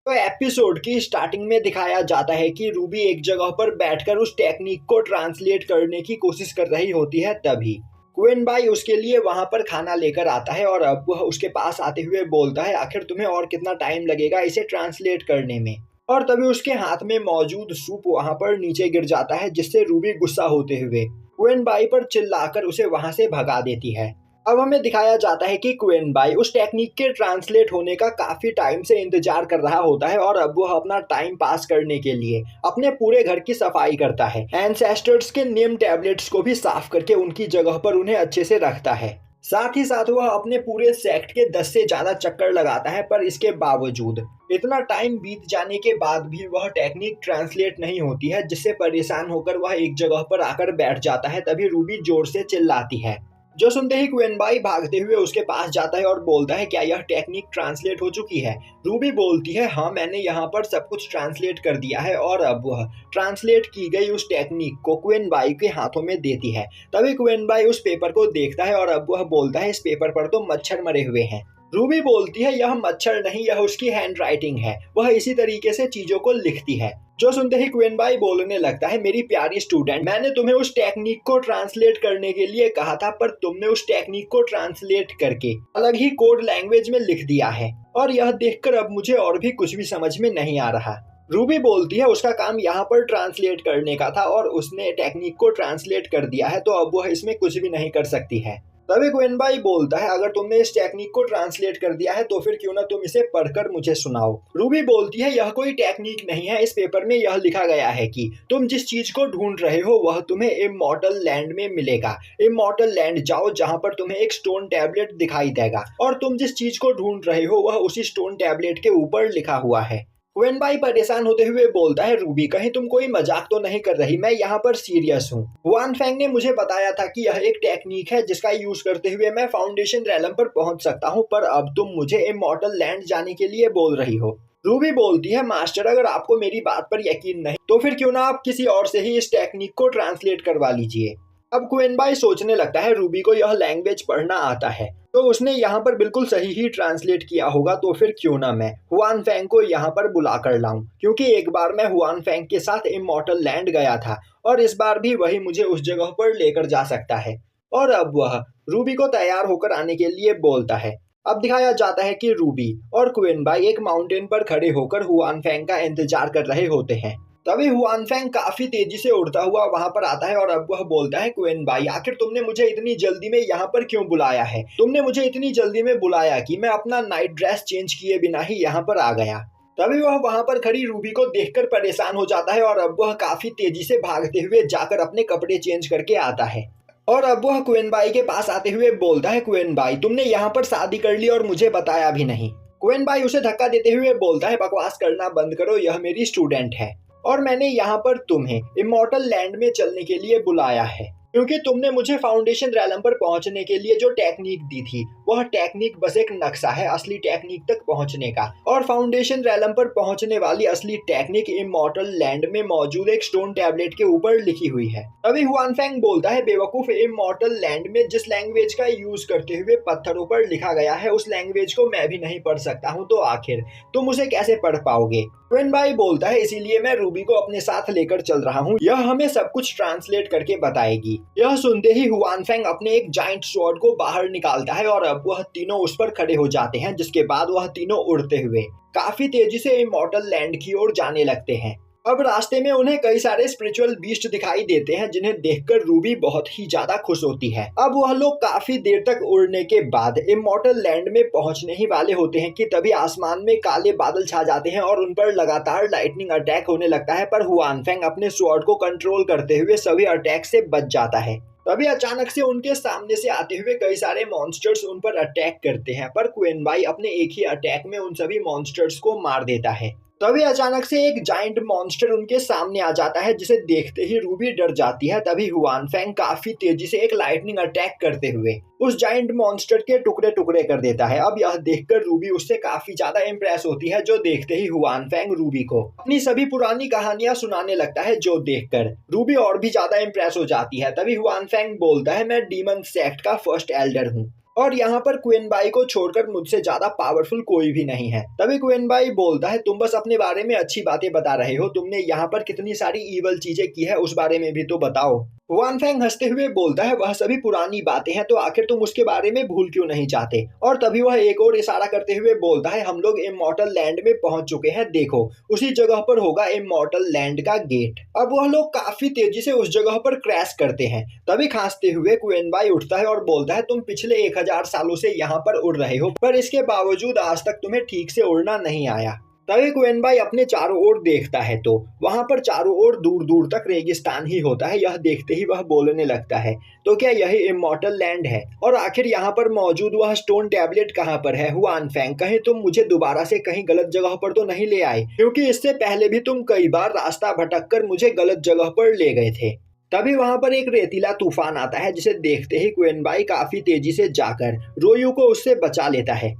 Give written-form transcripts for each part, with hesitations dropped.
तो एपिसोड की स्टार्टिंग में दिखाया जाता है कि रूबी एक जगह पर बैठकर उस टेक्निक को ट्रांसलेट करने की कोशिश कर रही होती है। तभी क्वेन बाई उसके लिए वहां पर खाना लेकर आता है और अब वह उसके पास आते हुए बोलता है, आखिर तुम्हें और कितना टाइम लगेगा इसे ट्रांसलेट करने में। और तभी उसके हाथ में मौजूद सूप वहां पर नीचे गिर जाता है, जिससे रूबी गुस्सा होते हुए क्वेन बाई पर चिल्लाकर उसे वहां से भगा देती है। अब हमें दिखाया जाता है कि क्वेन बाई उस टेक्निक के ट्रांसलेट होने का काफी टाइम से इंतजार कर रहा होता है और अब वह अपना टाइम पास करने के लिए अपने पूरे घर की सफाई करता है। एंसेस्टर्स के नेम टैबलेट्स को भी साफ करके उनकी जगह पर उन्हें अच्छे से रखता है। साथ ही साथ वह अपने पूरे सेक्ट के 10 से ज्यादा चक्कर लगाता है, पर इसके बावजूद इतना टाइम बीत जाने के बाद भी वह टेक्निक ट्रांसलेट नहीं होती है, जिससे परेशान होकर वह एक जगह पर आकर बैठ जाता है। तभी रूबी जोर से चिल्लाती है, जो सुनते ही क्वेन बाई भागते हुए उसके पास जाता है और बोलता है, क्या यह टेक्निक ट्रांसलेट हो चुकी है? रूबी बोलती है, हाँ मैंने यहाँ पर सब कुछ ट्रांसलेट कर दिया है। और अब वह ट्रांसलेट की गई उस टेक्निक को क्वेन बाई के हाथों में देती है। तभी क्वेन बाई उस पेपर को देखता है और अब वह बोलता है, इस पेपर पर तो मच्छर मरे हुए हैं। रूबी बोलती है, यह मच्छर नहीं, यह उसकी हैंड राइटिंग है, वह इसी तरीके से चीजों को लिखती है। जो सुनते ही क्वेन बाई बोलने लगता है, मेरी प्यारी स्टूडेंट, मैंने तुम्हें उस टेक्निक को ट्रांसलेट करने के लिए कहा था, पर तुमने उस टेक्निक को ट्रांसलेट करके अलग ही कोड लैंग्वेज में लिख दिया है और यह देखकर अब मुझे और भी कुछ भी समझ में नहीं आ रहा। रूबी बोलती है, उसका काम यहाँ पर ट्रांसलेट करने का था और उसने टेक्निक को ट्रांसलेट कर दिया है, तो अब वह इसमें कुछ भी नहीं कर सकती है। तभी क्वेन बाई बोलता है, अगर तुमने इस टेक्निक को ट्रांसलेट कर दिया है तो फिर क्यों ना तुम इसे पढ़कर मुझे सुनाओ। रूबी बोलती है, यह कोई टेक्निक नहीं है, इस पेपर में यह लिखा गया है कि तुम जिस चीज को ढूंढ रहे हो वह तुम्हें इमॉर्टल लैंड में मिलेगा। इमॉर्टल लैंड जाओ जहां पर तुम्हें एक स्टोन टैबलेट दिखाई देगा और तुम जिस चीज को ढूंढ रहे हो वह उसी स्टोन टैबलेट के ऊपर लिखा हुआ है। क्वेन बाई परेशान होते हुए बोलता है, रूबी कहीं तुम कोई मजाक तो नहीं कर रही? मैं यहाँ पर सीरियस हूँ। हुआन फेंग ने मुझे बताया था कि यह एक टेक्निक है जिसका यूज करते हुए मैं फाउंडेशन रैलम पर पहुंच सकता हूँ, पर अब तुम मुझे इमॉर्टल लैंड जाने के लिए बोल रही हो। रूबी बोलती है, मास्टर अगर आपको मेरी बात पर यकीन नहीं तो फिर क्यों ना आप किसी और से ही इस टेक्निक को ट्रांसलेट करवा लीजिए। अब क्वेन बाई सोचने लगता है, रूबी को यह लैंग्वेज पढ़ना आता है तो उसने यहाँ पर बिल्कुल सही ही ट्रांसलेट किया होगा, तो फिर क्यों ना मैं हुआन फेंग को यहाँ पर बुला कर लाऊं, क्योंकि एक बार मैं हुआन फेंग के साथ इमॉर्टल लैंड गया था और इस बार भी वही मुझे उस जगह पर लेकर जा सकता है। और अब वह रूबी को तैयार होकर आने के लिए बोलता है। अब दिखाया जाता है कि रूबी और क्वेन बाई एक माउंटेन पर खड़े होकर हुआन फेंग का इंतजार कर रहे होते हैं। तभी हुआन फेंग काफी तेजी से उड़ता हुआ वहां पर आता है और अब वह बोलता है, क्वेन बाई आखिर तुमने मुझे इतनी जल्दी में यहाँ पर क्यों बुलाया है? तुमने मुझे इतनी जल्दी में बुलाया कि मैं अपना नाइट ड्रेस चेंज किए बिना ही यहाँ पर आ गया। तभी वह वहां पर खड़ी रूबी को देखकर परेशान हो जाता है और अब वह काफी तेजी से भागते हुए जाकर अपने कपड़े चेंज करके आता है। और अब वह क्वेन बाई के पास आते हुए बोलता है, क्वेन बाई तुमने यहाँ पर शादी कर ली और मुझे बताया भी नहीं। क्वेन बाई उसे धक्का देते हुए बोलता है, बकवास करना बंद करो, यह मेरी स्टूडेंट है और मैंने यहाँ पर तुम्हें इमॉर्टल लैंड में चलने के लिए बुलाया है, क्योंकि तुमने मुझे फाउंडेशन रैलम पर पहुंचने के लिए जो टेक्निक दी थी वह टेक्निक बस एक नक्शा है असली टेक्निक तक पहुंचने का, और फाउंडेशन रैलम पर पहुंचने वाली असली टेक्निक इमॉर्टल लैंड में मौजूद एक स्टोन टैबलेट के ऊपर लिखी हुई है। अभी हुआन फेंग बोलता है, बेवकूफ, इमॉर्टल लैंड में जिस लैंग्वेज का यूज करते हुए पत्थरों पर लिखा गया है उस लैंग्वेज को मैं भी नहीं पढ़ सकता हूँ, तो आखिर तुम उसे कैसे पढ़ पाओगे? क्वेन बाई बोलता है, इसीलिए मैं रूबी को अपने साथ लेकर चल रहा हूँ, यह हमें सब कुछ ट्रांसलेट करके बताएगी। यह सुनते ही हुआन फेंग अपने एक जाइंट स्वॉर्ड को बाहर निकालता है और अब वह तीनों उस पर खड़े हो जाते हैं, जिसके बाद वह तीनों उड़ते हुए काफी तेजी से इमॉर्टल लैंड की ओर जाने लगते हैं। अब रास्ते में उन्हें कई सारे स्पिरिचुअल बीस्ट दिखाई देते हैं, जिन्हें देखकर रूबी बहुत ही ज्यादा खुश होती है। अब वह लोग काफी देर तक उड़ने के बाद इमॉर्टल लैंड में पहुंचने ही वाले होते हैं कि तभी आसमान में काले बादल छा जाते हैं और उन पर लगातार लाइटनिंग अटैक होने लगता है, पर हुआन फेंग अपने स्वॉर्ड को कंट्रोल करते हुए सभी अटैक से बच जाता है। तभी अचानक से उनके सामने से आते हुए कई सारे मॉन्स्टर्स उन पर अटैक करते हैं, पर क्वेन बाई अपने एक ही अटैक में उन सभी मॉन्स्टर्स को मार देता है। तभी अचानक से एक जाइंट मॉन्स्टर उनके सामने आ जाता है, जिसे देखते ही रूबी डर जाती है। तभी हुआन फेंग काफी तेजी से एक लाइटनिंग अटैक करते हुए उस जाइंट मॉन्स्टर के टुकड़े टुकड़े कर देता है। अब यह देखकर रूबी उससे काफी ज्यादा इंप्रेस होती है, जो देखते ही हुआन फेंग रूबी को अपनी सभी पुरानी कहानियां सुनाने लगता है, जो देखकर रूबी और भी ज्यादा इंप्रेस हो जाती है। तभी हुआन फेंग बोलता है, मैं डीमन सेक्ट का फर्स्ट एल्डर हूँ और यहाँ पर क्वीन बाई को छोड़कर मुझसे ज्यादा पावरफुल कोई भी नहीं है। तभी क्वीन बाई बोलता है तुम बस अपने बारे में अच्छी बातें बता रहे हो, तुमने यहाँ पर कितनी सारी ईवल चीजें की है उस बारे में भी तो बताओ। हुआन फेंग हंसते हुए बोलता है वह सभी पुरानी बातें हैं, तो आखिर तुम उसके बारे में भूल क्यों नहीं चाहते। और तभी वह एक और इशारा करते हुए बोलता है हम लोग इमॉर्टल लैंड में पहुंच चुके हैं, देखो उसी जगह पर होगा इमॉर्टल लैंड का गेट। अब वह लोग काफी तेजी से उस जगह पर क्रैश करते हैं। तभी खांसते हुए क्वीन बाई उठता है और बोलता है तुम पिछले 1000 सालों से यहाँ पर उड़ रहे हो, पर इसके बावजूद आज तक तुम्हें ठीक से उड़ना नहीं आया। तभी क्वीन बाई अपने चारों ओर देखता है तो वहां पर चारों ओर दूर दूर तक रेगिस्तान ही होता है। यह देखते ही वह बोलने लगता है तो क्या यही इमॉर्टल लैंड है, और आखिर यहाँ पर मौजूद वह स्टोन टैबलेट कहाँ पर है। हुआन फेंग कहीं तुम मुझे दोबारा से कहीं गलत जगह पर तो नहीं ले आए, क्योंकि इससे पहले भी तुम कई बार रास्ता भटक कर मुझे गलत जगह पर ले गए थे। तभी वहां पर एक रेतीला तूफान आता है, जिसे देखते ही क्वीन बाई काफी तेजी से जाकर रोयू को उससे बचा लेता है,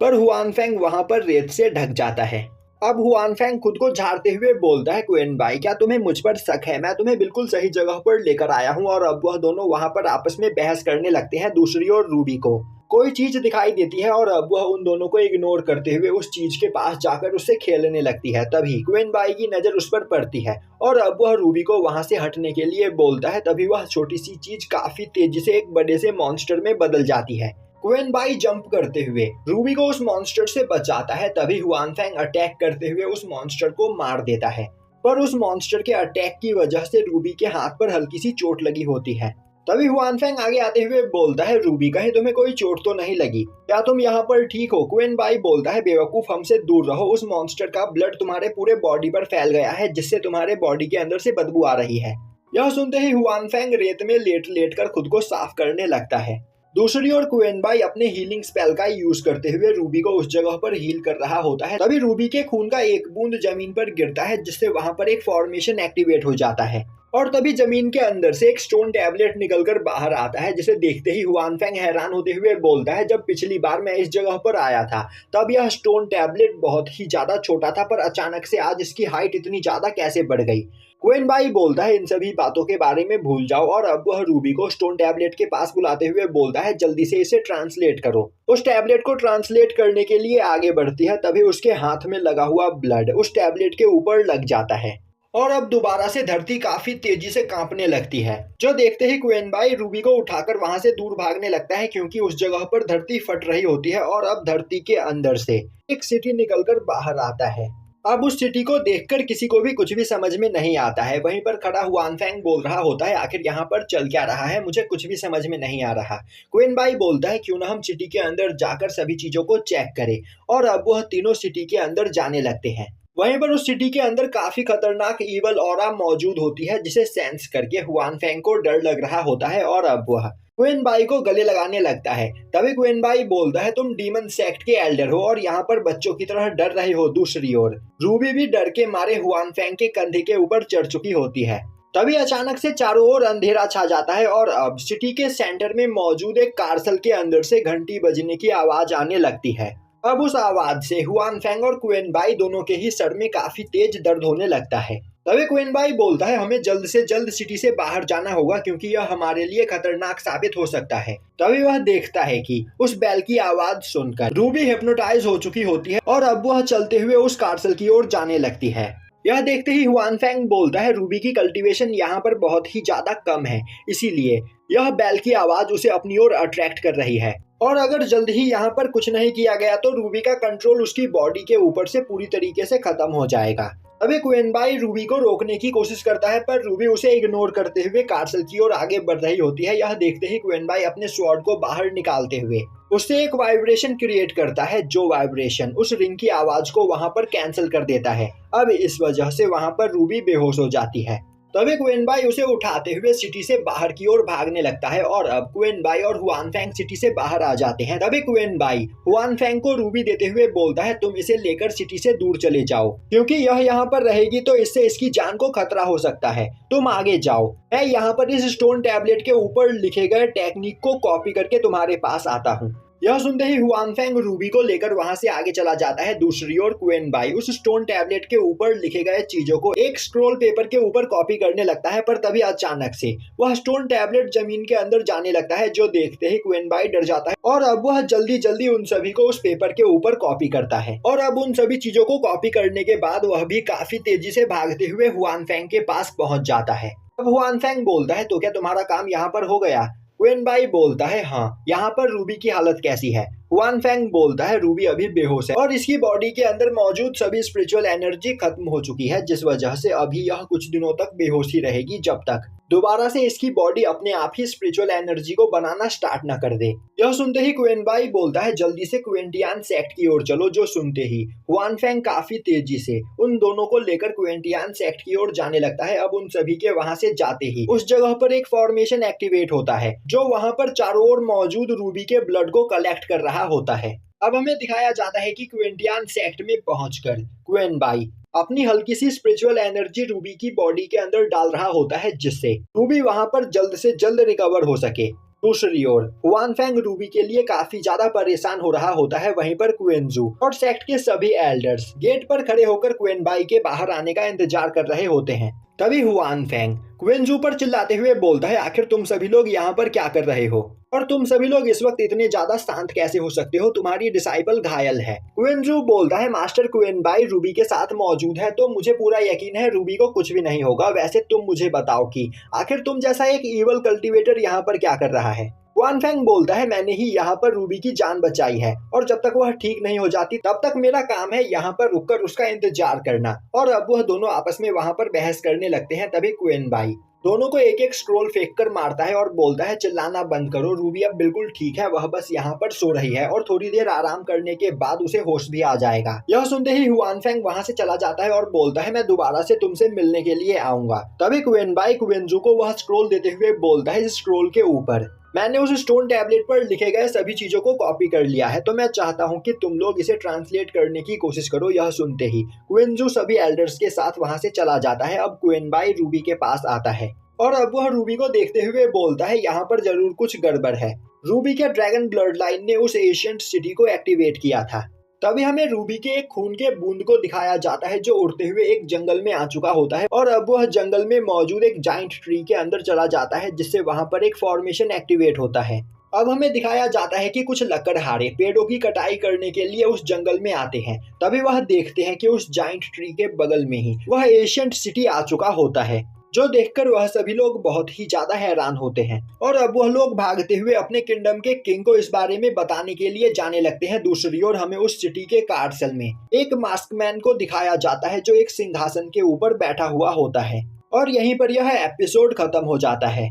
पर हुआन फेंग वहां पर रेत से ढक जाता है। अब हुआन फेंग खुद को झाड़ते हुए बोलता है क्वीन बाई क्या तुम्हें मुझ पर शक है, मैं तुम्हें बिल्कुल सही जगह पर लेकर आया हूँ। और अब वह दोनों वहां पर आपस में बहस करने लगते हैं। दूसरी ओर रूबी को कोई चीज दिखाई देती है और अब वह उन दोनों को इग्नोर करते हुए उस चीज के पास जाकर उससे खेलने लगती है। तभी क्वीन बाई की नजर उस पर पड़ती है और अब वह रूबी को वहां से हटने के लिए बोलता है। तभी वह छोटी सी चीज काफी तेजी से एक बड़े से मॉन्स्टर में बदल जाती है। क्वीन बाई जंप करते हुए रूबी को उस मॉन्स्टर से बचाता है। तभी हुआन फेंग अटैक करते हुए उस मॉन्स्टर को मार देता है, पर उस मॉन्स्टर के अटैक की वजह से रूबी के हाथ पर हल्की सी चोट लगी होती है। तभी हुआन फेंग आगे आते हुए बोलता है रूबी कहीं तुम्हें कोई चोट तो नहीं लगी, क्या तुम यहाँ पर ठीक हो। क्वीन बाई बोलता है बेवकूफ हमसे दूर रहो, उस मॉन्स्टर का ब्लड तुम्हारे पूरे बॉडी पर फैल गया है, जिससे तुम्हारे बॉडी के अंदर से बदबू आ रही है। यह सुनते ही हुआन फेंग रेत में लेट लेट कर खुद को साफ करने लगता है। दूसरी ओर क्वीन बाई अपने हीलिंग स्पेल का यूज करते हुए रूबी को उस जगह पर हील कर रहा होता है। तभी रूबी के खून का एक बूंद जमीन पर गिरता है, जिससे वहां पर एक फॉर्मेशन एक्टिवेट हो जाता है और तभी जमीन के अंदर से एक स्टोन टैबलेट निकलकर बाहर आता है, जिसे देखते ही हुआन फेंग हैरान होते हुए बोलता है जब पिछली बार मैं इस जगह पर आया था तब यह स्टोन टैबलेट बहुत ही ज्यादा छोटा था, पर अचानक से आज इसकी हाइट इतनी ज्यादा कैसे बढ़ गई। क्वीन बाई बोलता है इन सभी बातों के बारे में भूल जाओ, और अब वह रूबी को स्टोन टैबलेट के पास बुलाते हुए बोलता है जल्दी से इसे ट्रांसलेट करो। उस टैबलेट को ट्रांसलेट करने के लिए आगे बढ़ती है। तभी उसके हाथ में लगा हुआ ब्लड उस टैबलेट के ऊपर लग जाता है और अब दोबारा से धरती काफी तेजी से कांपने लगती है, जो देखते ही क्वीन बाई रूबी को उठाकर वहां से दूर भागने लगता है, क्योंकि उस जगह पर धरती फट रही होती है और अब धरती के अंदर से एक सिटी निकलकर बाहर आता है। अब उस सिटी को देखकर किसी को भी कुछ भी समझ में नहीं आता है। वहीं पर खड़ा हुआन फेंग बोल रहा होता है आखिर यहाँ पर चल क्या रहा है, मुझे कुछ भी समझ में नहीं आ रहा। क्वीन बाई बोलता है क्यों ना हम सिटी के अंदर जाकर सभी चीजों को चेक करें, और अब वह तीनों सिटी के अंदर जाने लगते हैं। वहीं पर उस सिटी के अंदर काफी खतरनाक ईवल ऑरा मौजूद होती है, जिसे सेंस करके हुआन फेंग को डर लग रहा होता है और अब वह क्वीन बाई को गले लगाने लगता है। तभी क्वीन बाई बोलता है तुम डीमन सेक्ट के एल्डर हो और यहाँ पर बच्चों की तरह डर रहे हो। दूसरी ओर रूबी भी डर के मारे हुआन फेंग के कंधे के ऊपर चढ़ चुकी होती है। तभी अचानक से चारों ओर अंधेरा छा जाता है और अब सिटी के सेंटर में मौजूद एक कार्सल के अंदर से घंटी बजने की आवाज आने लगती है। अब उस आवाज से हुआन फेंग और क्वीन बाई दोनों के ही सर में काफी तेज दर्द होने लगता है। तभी क्वीन बाई बोलता है हमें जल्द से जल्द सिटी से बाहर जाना होगा, क्योंकि यह हमारे लिए खतरनाक साबित हो सकता है। तभी वह देखता है कि उस बैल की आवाज सुनकर रूबी हिप्नोटाइज हो चुकी होती है और अब वह चलते हुए उस कार्सल की ओर जाने लगती है। यह देखते ही हुआन फेंग बोलता है रूबी की कल्टीवेशन यहाँ पर बहुत ही ज्यादा कम है, इसीलिए यह बैल की आवाज उसे अपनी ओर अट्रैक्ट कर रही है, और अगर जल्द ही यहाँ पर कुछ नहीं किया गया तो रूबी का कंट्रोल उसकी बॉडी के ऊपर से पूरी तरीके से खत्म हो जाएगा। अभी क्वीन बाई रूबी को रोकने की कोशिश करता है, पर रूबी उसे इग्नोर करते हुए कार्सल की ओर आगे बढ़ रही होती है। यह देखते ही क्वीन बाई अपने स्वॉर्ड को बाहर निकालते हुए उससे एक वाइब्रेशन क्रिएट करता है, जो वाइब्रेशन उस रिंग की आवाज को वहां पर कैंसिल कर देता है। अब इस वजह से वहां पर रूबी बेहोश हो जाती है। तभी क्वीन बाई उसे उठाते हुए सिटी से बाहर की ओर भागने लगता है और अब क्वीन बाई और हुआन फेंग सिटी से बाहर आ जाते हैं। तभी क्वीन बाई हुआन फेंग को रूबी देते हुए बोलता है तुम इसे लेकर सिटी से दूर चले जाओ, क्योंकि यह यहाँ पर रहेगी तो इससे इसकी जान को खतरा हो सकता है। तुम आगे जाओ, मैं यहाँ पर इस स्टोन टैबलेट के ऊपर लिखे गए टेक्निक को कॉपी करके तुम्हारे पास आता हूँ। यह सुनते ही हुआनफेंग रूबी को लेकर वहां से आगे चला जाता है। दूसरी ओर क्वेन बाई उस स्टोन टैबलेट के ऊपर लिखे गए चीजों को एक स्क्रॉल पेपर के ऊपर कॉपी करने लगता है, पर तभी अचानक से वह स्टोन टैबलेट जमीन के अंदर जाने लगता है, जो देखते ही क्वेन बाई डर जाता है और अब वह जल्दी जल्दी उन सभी को उस पेपर के ऊपर कॉपी करता है। और अब उन सभी चीजों को कॉपी करने के बाद वह भी काफी तेजी से भागते हुए हुआनफेंग के पास पहुंच जाता है। अब हुआनफेंग बोलता है, तो क्या तुम्हारा काम यहाँ पर हो गया? क्वेन बाई बोलता है, हाँ। यहाँ पर रूबी की हालत कैसी है? हुआनफेंग बोलता है, रूबी अभी बेहोश है और इसकी बॉडी के अंदर मौजूद सभी स्पिरिचुअल एनर्जी खत्म हो चुकी है, जिस वजह से अभी यह कुछ दिनों तक बेहोश ही रहेगी, जब तक दोबारा से इसकी बॉडी अपने आप ही स्पिरिचुअल एनर्जी को बनाना स्टार्ट न कर दे। यह सुनते ही क्वेन बाई बोलता है, जल्दी से क्वेंटियान सेक्ट की ओर चलो। जो सुनते ही हुआनफेंग काफी तेजी से उन दोनों को लेकर क्वेंटियान सेक्ट की ओर जाने लगता है। अब उन सभी के वहां से जाते ही उस जगह पर एक फॉर्मेशन एक्टिवेट होता है, जो वहां पर चारों ओर मौजूद रूबी के ब्लड को कलेक्ट कर रहा होता है। अब हमें दिखाया जाता है कि क्वेंटियान सेक्ट में पहुंचकर क्वेन बाई अपनी हल्की सी स्पिरिचुअल एनर्जी रूबी की बॉडी के अंदर डाल रहा होता है, जिससे रूबी वहां पर जल्द से जल्द रिकवर हो सके। दूसरी ओर हुआनफेंग रूबी के लिए काफी ज्यादा परेशान हो रहा होता है। वहीं पर क्वेनजू और सेक्ट के सभी एल्डर्स गेट पर खड़े होकर क्वेन बाई के बाहर आने का इंतजार कर रहे होते हैं। तभी हुआनफेंग क्वेनजू पर चिल्लाते हुए बोलता है, आखिर तुम सभी लोग यहाँ पर क्या कर रहे हो और तुम सभी लोग इस वक्त इतने ज्यादा शांत कैसे हो सकते हो? तुम्हारी डिसाइपल घायल है। क्वेनजू बोलता है, मास्टर क्वेन बाई रूबी के साथ मौजूद है, तो मुझे पूरा यकीन है रूबी को कुछ भी नहीं होगा। वैसे तुम मुझे बताओ कि आखिर तुम जैसा एक ईवल कल्टीवेटर यहाँ पर क्या कर रहा है? हुआनफेंग बोलता है, मैंने ही यहाँ पर रूबी की जान बचाई है और जब तक वह ठीक नहीं हो जाती तब तक मेरा काम है यहाँ पर रुककर उसका इंतजार करना। और अब वह दोनों आपस में वहाँ पर बहस करने लगते हैं। तभी क्वेन बाई दोनों को एक एक स्क्रोल फेंक कर मारता है और बोलता है, चिल्लाना बंद करो, रूबी अब बिल्कुल ठीक है, वह बस यहाँ पर सो रही है और थोड़ी देर आराम करने के बाद उसे होश भी आ जाएगा। यह सुनते ही हुआनफेंग वहाँ से चला जाता है और बोलता है, मैं दोबारा से तुमसे मिलने के लिए आऊंगा। तभी क्वेन बाई क्वेनजू को वह स्क्रोल देते हुए बोलता है, इस स्क्रोल के ऊपर मैंने उस स्टोन टैबलेट पर लिखे गए सभी चीजों को कॉपी कर लिया है, तो मैं चाहता हूँ कि तुम लोग इसे ट्रांसलेट करने की कोशिश करो। यह सुनते ही क्वेनजू सभी एल्डर्स के साथ वहाँ से चला जाता है। अब क्वेन बाई रूबी के पास आता है और अब वह रूबी को देखते हुए बोलता है, यहाँ पर जरूर कुछ गड़बड़ है। रूबी के ड्रैगन ब्लड लाइन ने उस एशियंट सिटी को एक्टिवेट किया था। तभी हमें रूबी के एक खून के बूंद को दिखाया जाता है, जो उड़ते हुए एक जंगल में आ चुका होता है और अब वह जंगल में मौजूद एक जाइंट ट्री के अंदर चला जाता है, जिससे वहां पर एक फॉर्मेशन एक्टिवेट होता है। अब हमें दिखाया जाता है कि कुछ लकड़हारे पेड़ों की कटाई करने के लिए उस जंगल में आते हैं। तभी वह देखते हैं कि उस जाइंट ट्री के बगल में ही वह एशियंट सिटी आ चुका होता है, जो देखकर वह सभी लोग बहुत ही ज्यादा हैरान होते हैं और अब वह लोग भागते हुए अपने किंगडम के किंग को इस बारे में बताने के लिए जाने लगते हैं। दूसरी ओर हमें उस सिटी के कार्सल में एक मास्क मैन को दिखाया जाता है, जो एक सिंहासन के ऊपर बैठा हुआ होता है और यहीं पर यह एपिसोड खत्म हो जाता है।